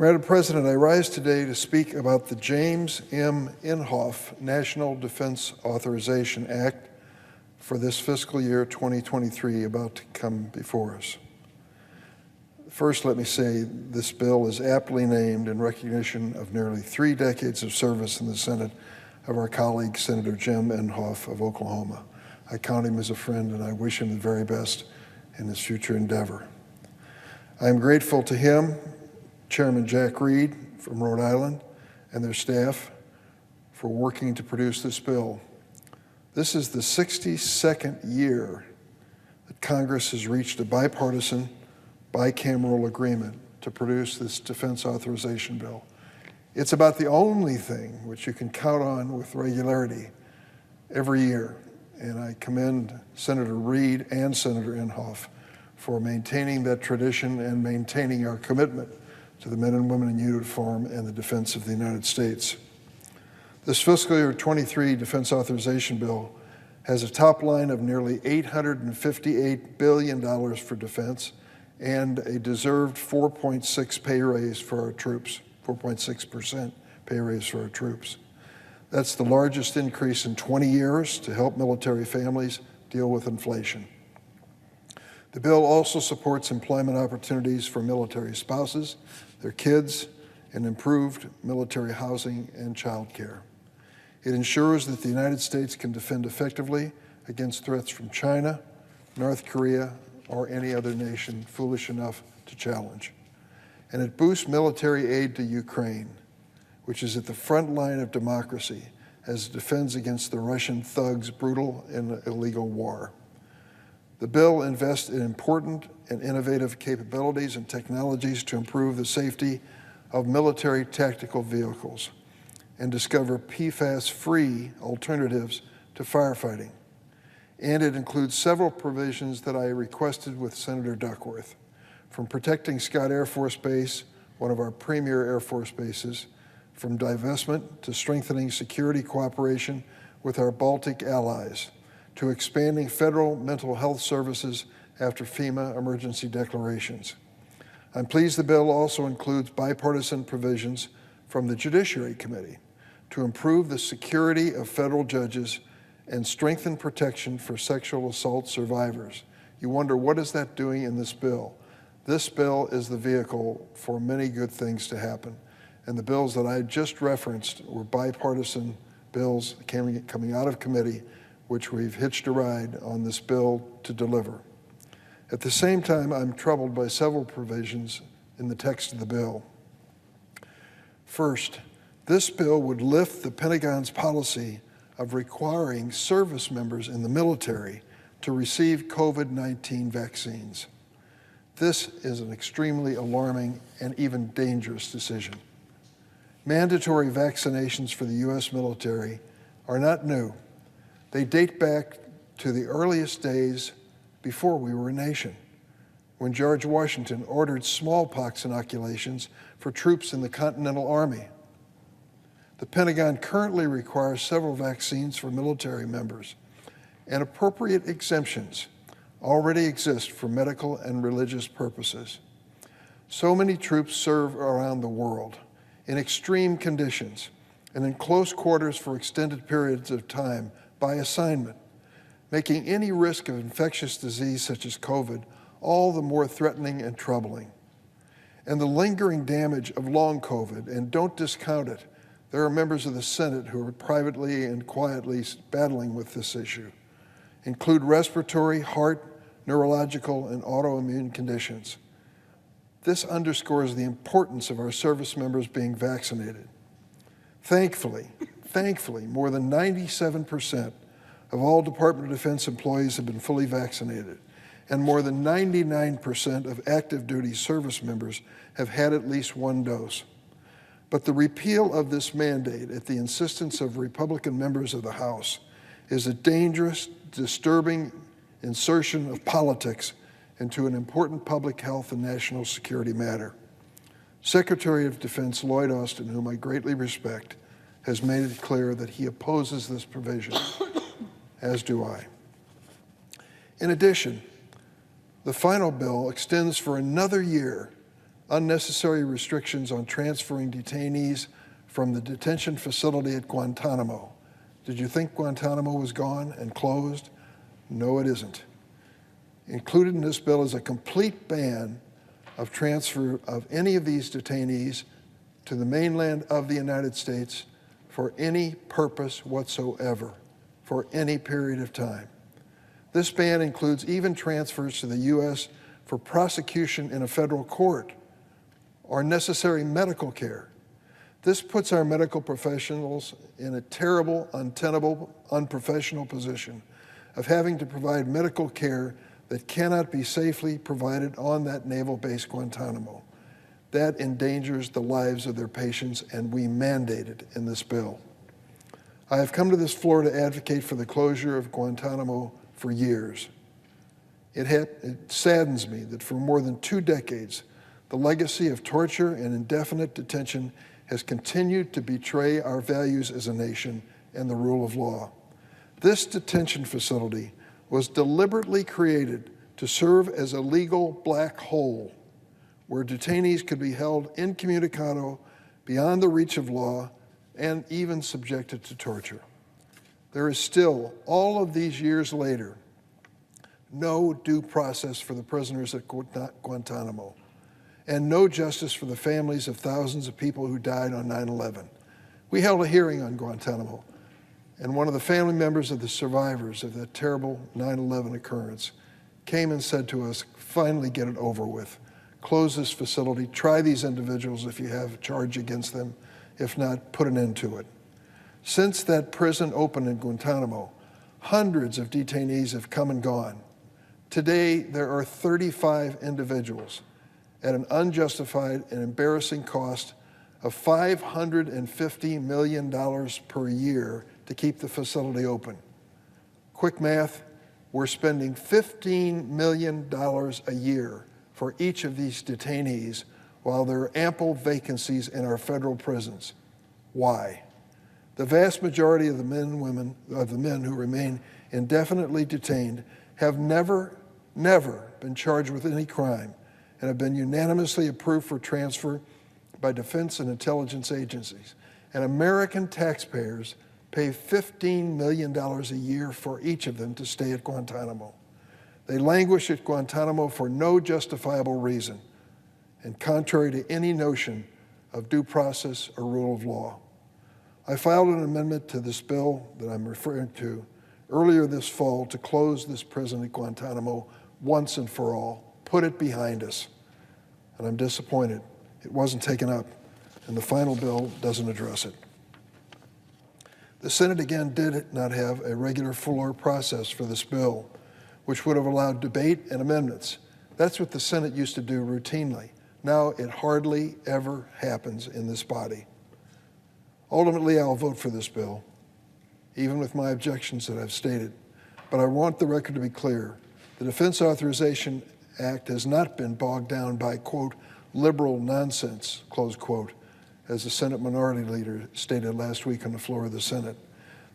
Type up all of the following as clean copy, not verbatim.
Madam President, I rise today to speak about the James M. Inhofe National Defense Authorization Act for this fiscal year 2023 about to come before us. First, let me say this bill is aptly named in recognition of nearly 3 decades of service in the Senate of our colleague, Senator Jim Inhofe of Oklahoma. I count him as a friend, and I wish him the very best in his future endeavor. I am grateful to him, Chairman Jack Reed from Rhode Island, and their staff for working to produce this bill. This is the 62nd year that Congress has reached a bipartisan, bicameral agreement to produce this defense authorization bill. It's about the only thing which you can count on with regularity every year, and I commend Senator Reed and Senator Inhofe for maintaining that tradition and maintaining our commitment to the men and women in uniform and the defense of the United States. This fiscal year 23 defense authorization bill has a top line of nearly $858 billion for defense and a deserved 4.6% pay raise for our troops, 4.6% pay raise for our troops. That's the largest increase in 20 years to help military families deal with inflation. The bill also supports employment opportunities for military spouses, their kids, and improved military housing and child care. It ensures that the United States can defend effectively against threats from China, North Korea, or any other nation foolish enough to challenge. And it boosts military aid to Ukraine, which is at the front line of democracy as it defends against the Russian thugs' brutal and illegal war. The bill invests in important and innovative capabilities and technologies to improve the safety of military tactical vehicles and discover PFAS-free alternatives to firefighting. And it includes several provisions that I requested with Senator Duckworth, from protecting Scott Air Force Base, one of our premier Air Force bases, from divestment to strengthening security cooperation with our Baltic allies, to expanding federal mental health services after FEMA emergency declarations. I'm pleased the bill also includes bipartisan provisions from the Judiciary Committee to improve the security of federal judges and strengthen protection for sexual assault survivors. You wonder, what is that doing in this bill? This bill is the vehicle for many good things to happen. And the bills that I just referenced were bipartisan bills coming out of committee, which we've hitched a ride on this bill to deliver. At the same time, I'm troubled by several provisions in the text of the bill. First, this bill would lift the Pentagon's policy of requiring service members in the military to receive COVID-19 vaccines. This is an extremely alarming and even dangerous decision. Mandatory vaccinations for the U.S. military are not new. They date back to the earliest days before we were a nation, when George Washington ordered smallpox inoculations for troops in the Continental Army. The Pentagon currently requires several vaccines for military members, and appropriate exemptions already exist for medical and religious purposes. So many troops serve around the world in extreme conditions and in close quarters for extended periods of time by assignment, making any risk of infectious disease such as COVID all the more threatening and troubling. And the lingering damage of long COVID, and don't discount it, there are members of the Senate who are privately and quietly battling with this issue, include respiratory, heart, neurological, and autoimmune conditions. This underscores the importance of our service members being vaccinated. Thankfully, more than 97% of all Department of Defense employees have been fully vaccinated, and more than 99% of active duty service members have had at least one dose. But the repeal of this mandate at the insistence of Republican members of the House is a dangerous, disturbing insertion of politics into an important public health and national security matter. Secretary of Defense Lloyd Austin, whom I greatly respect, has made it clear that he opposes this provision, as do I. In addition, the final bill extends for another year unnecessary restrictions on transferring detainees from the detention facility at Guantanamo. Did you think Guantanamo was gone and closed? No, it isn't. Included in this bill is a complete ban of transfer of any of these detainees to the mainland of the United States for any purpose whatsoever, for any period of time. This ban includes even transfers to the U.S. for prosecution in a federal court or necessary medical care. This puts our medical professionals in a terrible, untenable, unprofessional position of having to provide medical care that cannot be safely provided on that naval base Guantanamo. That endangers the lives of their patients, and we mandate it in this bill. I have come to this floor to advocate for the closure of Guantanamo for years. It saddens me that for more than 2 decades, the legacy of torture and indefinite detention has continued to betray our values as a nation and the rule of law. This detention facility was deliberately created to serve as a legal black hole where detainees could be held incommunicado, beyond the reach of law, and even subjected to torture. There is still, all of these years later, no due process for the prisoners at Guantanamo, and no justice for the families of thousands of people who died on 9/11. We held a hearing on Guantanamo, and one of the family members of the survivors of that terrible 9/11 occurrence came and said to us, finally get it over with. Close this facility, try these individuals if you have a charge against them. If not, put an end to it. Since that prison opened in Guantanamo, hundreds of detainees have come and gone. Today, there are 35 individuals at an unjustified and embarrassing cost of $550 million per year to keep the facility open. Quick math, we're spending $15 million a year for each of these detainees while there are ample vacancies in our federal prisons. Why? The vast majority of the men who remain indefinitely detained have never been charged with any crime and have been unanimously approved for transfer by defense and intelligence agencies. And American taxpayers pay $15 million a year for each of them to stay at Guantanamo. They languish at Guantanamo for no justifiable reason and contrary to any notion of due process or rule of law. I filed an amendment to this bill that I'm referring to earlier this fall to close this prison at Guantanamo once and for all, put it behind us. And I'm disappointed it wasn't taken up, and the final bill doesn't address it. The Senate again did not have a regular floor process for this bill, which would have allowed debate and amendments. That's what the Senate used to do routinely. Now it hardly ever happens in this body. Ultimately, I'll vote for this bill, even with my objections that I've stated. But I want the record to be clear. The Defense Authorization Act has not been bogged down by, quote, liberal nonsense, close quote, as the Senate Minority Leader stated last week on the floor of the Senate.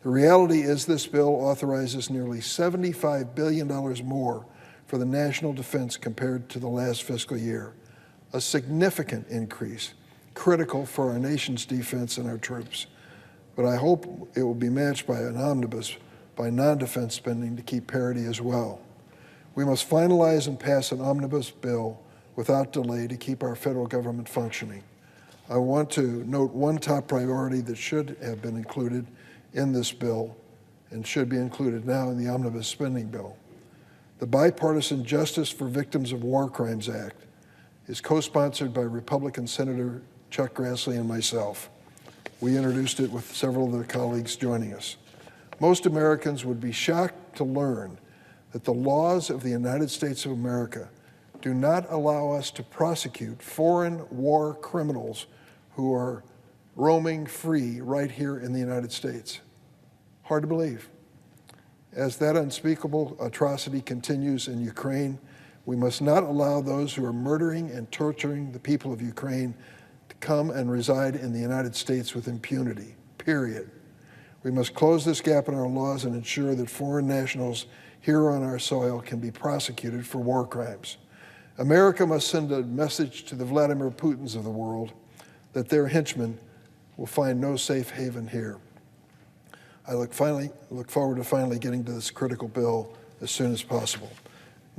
The reality is this bill authorizes nearly $75 billion more for the national defense compared to the last fiscal year, a significant increase, critical for our nation's defense and our troops. But I hope it will be matched by an omnibus by non-defense spending to keep parity as well. We must finalize and pass an omnibus bill without delay to keep our federal government functioning. I want to note one top priority that should have been included in this bill and should be included now in the omnibus spending bill. The Bipartisan Justice for Victims of War Crimes Act is co-sponsored by Republican Senator Chuck Grassley and myself. We introduced it with several of their colleagues joining us. Most Americans would be shocked to learn that the laws of the United States of America do not allow us to prosecute foreign war criminals who are roaming free right here in the United States. Hard to believe. As that unspeakable atrocity continues in Ukraine, we must not allow those who are murdering and torturing the people of Ukraine to come and reside in the United States with impunity, period. We must close this gap in our laws and ensure that foreign nationals here on our soil can be prosecuted for war crimes. America must send a message to the Vladimir Putins of the world that their henchmen will find no safe haven here. I look forward to finally getting to this critical bill as soon as possible.